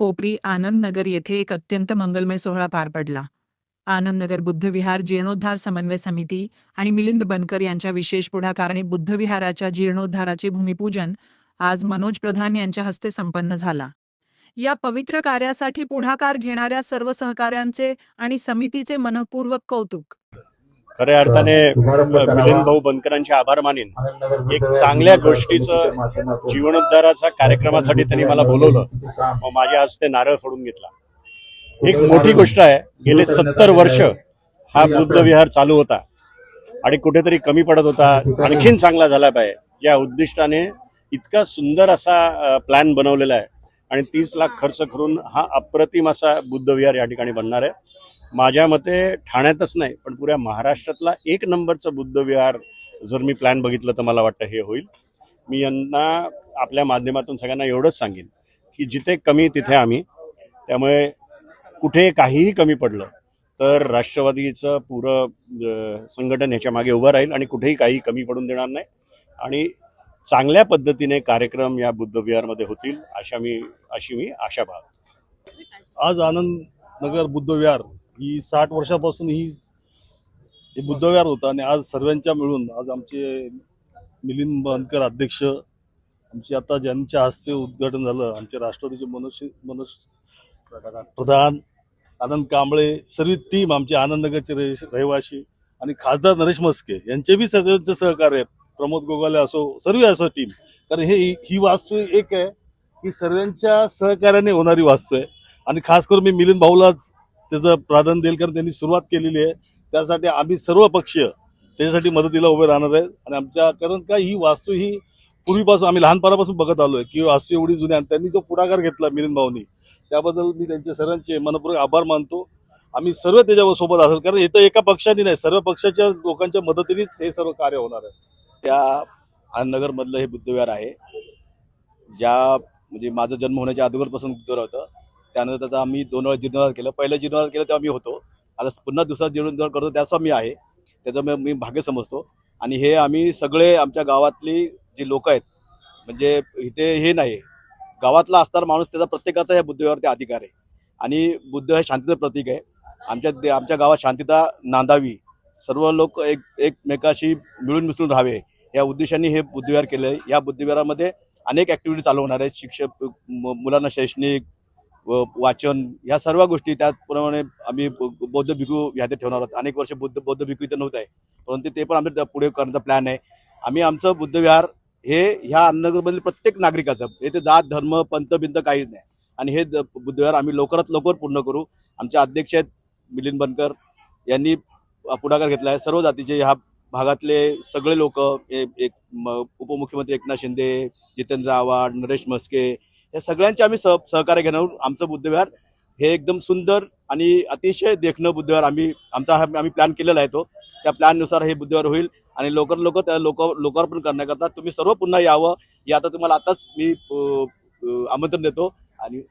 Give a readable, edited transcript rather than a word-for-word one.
कोपरी आनंदनगर येथे एक अत्यंत मंगलमय सोहळा पार पडला। आनंदनगर बुद्धविहार जीर्णोद्धार समन्वय समिती आणि मिलिंद बनकर यांच्या विशेष पुढाकाराने बुद्धविहाराच्या जीर्णोद्धाराचे भूमिपूजन आज मनोज प्रधान यांच्या हस्ते संपन्न झाला। या पवित्र कार्यासाठी पुढाकार घेणाऱ्या सर्व सहकाऱ्यांचे आणि समितीचे मनपूर्वक कौतुक। खऱ्या अर्थाने मिलिंद भाऊ बनकरांचे आभार मानेन। एक चांगल्या गोष्टीचं जीवनोद्धाराचा कार्यक्रमासाठी त्यांनी मला बोलवलं, मग माझ्या हस्ते नारळ फोडून घेतला। एक मोठी गोष्ट आहे, गेले 70 वर्ष हा बुद्ध विहार चालू होता आणि कुठेतरी कमी पडत होता, आणखीन चांगला झाला पाहिजे या उद्दिष्टाने इतका सुंदर असा प्लॅन बनवलेला आहे आणि 30 लाख खर्च करून हा अप्रतिम असा बुद्ध विहार या ठिकाणी बनणार आहे। माझ्या मते ठाण्यातच नाही पण पुऱ्या महाराष्ट्रातला एक नंबरचं बुद्ध विहार जर मी प्लॅन बघितलं तर मला वाटतं हे होईल। मी यांना आपल्या माध्यमातून सगळ्यांना एवढंच सांगेन की जिथे कमी तिथे आम्ही, त्यामुळे कुठे काहीही कमी पडलं तर राष्ट्रवादीचं पुरं संघटन ह्याच्या मागे उभं राहील आणि कुठेही काही कमी पडून देणार नाही आणि चांगल्या पद्धतीने कार्यक्रम या बुद्ध विहारमध्ये होतील अशी मी आशा बाळगतो। आज आनंदनगर बुद्ध विहार ही 60 वर्षापासून हे बुद्ध विहार होतं आणि आज सर्वांच्या मिळून आज आमचे मिलिंद बनकर अध्यक्ष, आमचे आता ज्यांच्या हस्ते उद्घाटन झालं, आमचे राष्ट्रवादीचे मनोज प्रधान, आनंद कांबळे, सर्व टीम, आमचे आनंदनगरचे रहिवासी आणि खासदार नरेश मस्के यांचे बी सर्वांचे सहकार्य, प्रमोद गोगाले असो, सर्व असो टीम, कारण ही वास्तू एक आहे की सर्वांच्या सहकार्याने होणारी वास्तू आहे आणि खास करून मी मिलिंद भाऊलाच त्याचं प्राधान्य देईल, कारण त्यांनी सुरुवात केलेली आहे। त्यासाठी आम्ही सर्व पक्षीय त्याच्यासाठी मदतीला उभे राहणार आहेत आणि आमच्या, कारण का ही वास्तू ही पूर्वीपासून आम्ही लहानपणापासून बघत आलोय की वास्तू एवढी जुनी आणि त्यांनी जो पुढाकार घेतला मिलिंद भाऊनी, त्याबद्दल मी त्यांचे सर्वांचे मनपूर्वक आभार मानतो। आम्ही सर्व त्याच्यावर सोबत असेल, कारण इथं एका पक्षाने नाही, सर्व पक्षाच्या लोकांच्या मदतीनेच हे सर्व कार्य होणार आहे। त्या आनंदनगर मधलं हे बुद्धविहार आहे, म्हणजे माझा जन्म होण्याच्या अगोदरपासून बुद्धविहार होतं। त्यानंतर त्याचा आम्ही 2 वेळा जीर्णोद्धार केलं। पहिलं जीर्णोद्धार केलं तेव्हा मी होतो, आता पुन्हा दुसरा जीर्णोद्धार करतो त्याचा मी आहे, त्याचं मी भाग्य समजतो। आणि हे आम्ही सगळे आमच्या गावातली जी लोक आहेत, म्हणजे इथे हे नाही, गावातला असणारा माणूस त्याचा प्रत्येकाचा या बुद्धविहारावरती अधिकार आहे आणि बुद्ध हे शांतीचं प्रतीक आहे। आमच्या गावात शांतता नांदावी, सर्व लोक एकमेकाशी मिळून मिसळून राहावे या उद्देशाने हे बुद्धविहार केलं आहे। या बुद्धविहारामध्ये अनेक ॲक्टिव्हिटी चालू होणार आहेत, शिक्षक, मुलांना शैक्षणिक, वाचन, ह्या सर्व गोष्टी। त्याचप्रमाणे आम्ही बौद्ध भिक्खू ह्यात ठेवणार आहोत। अनेक वर्ष बौद्ध भिक्खू इथं नव्हतं आहे, परंतु ते पण आमच्या पुढे करण्याचा प्लॅन आहे। आम्ही आमचं बुद्धविहार हे ह्या आनंदनगरमधील प्रत्येक नागरिकाचं, इथे जात धर्म पंथ बिंत काहीच नाही, आणि हे बुद्धविहार आम्ही लवकरात लवकर पूर्ण करू। आमचे अध्यक्ष आहेत मिलिंद बनकर, यांनी पुढाकार घेतला आहे। सर्व जातीचे ह्या भागातले सगळे लोक, उपमुख्यमंत्री एकनाथ शिंदे, जितेंद्र आव्हाड, नरेश मस्के, या सगळ्यांचे आम्ही सहकार्य घेणार। आमचं बुद्धविहार हे एकदम सुंदर आणि अतिशय देखणं बुद्धविहार आम्ही प्लॅन केलेला आहे। त्या प्लॅननुसार हे बुद्धविहार होईल आणि लोकार्पण करण्याकरता तुम्ही सर्व पुन्हा यावं, हे आता तुम्हाला आताच मी आमंत्रण देतो आणि